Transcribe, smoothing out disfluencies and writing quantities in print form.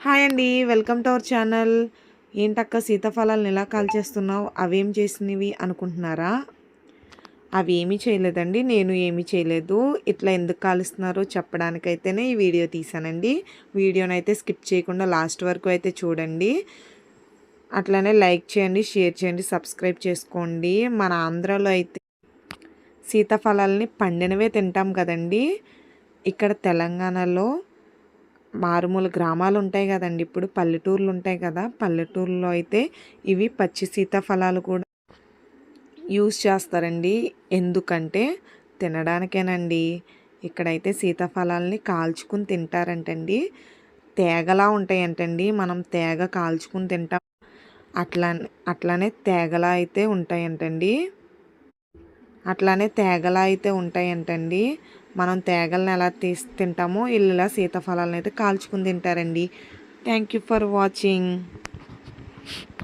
Hi అండి. Welcome to our channel. ఏంటక్క సీతాఫలాలను ఎలా కాల్చేస్తున్నావు? అవేం చేసినవి అనుకుంటున్నారా? అవి ఏమీ చేయలేదండి. నేను ఏమీ చేయలేదు. ఇట్లా ఎందుకు కాలుస్తున్నారో చెప్పడానికైతేనే ఈ వీడియో తీసానండి. వీడియోనైతే స్కిప్ చేయకుండా లాస్ట్ వరకు అయితే చూడండి. అట్లనే లైక్ చేయండి, షేర్ చేయండి, సబ్స్క్రైబ్ చేసుకోండి. మన ఆంధ్రాలో అయితే సీతాఫలాలని పండినవే తింటాం కదండి. ఇక్కడ తెలంగాణలో మారుమూల గ్రామాలు ఉంటాయి కదండి. ఇప్పుడు పల్లెటూర్లు ఉంటాయి కదా, పల్లెటూరులో అయితే ఇవి పచ్చి సీతాఫలాలు కూడా యూస్ చేస్తారండి. ఎందుకంటే తినడానికేనండి. ఇక్కడైతే సీతాఫలాలని కాల్చుకుని తింటారంటండి. తేగలా ఉంటాయంటండి. మనం తేగ కాల్చుకుని తింటాం, అట్లా అట్లానే తేగలా అయితే ఉంటాయంటండి. తేగలా అయితే ఉంటాయంటండి. మనం తేగలను ఎలా తింటామో వీళ్ళు ఇలా సీతాఫలాలను అయితే కాల్చుకుని తింటారండి. Thank you for watching.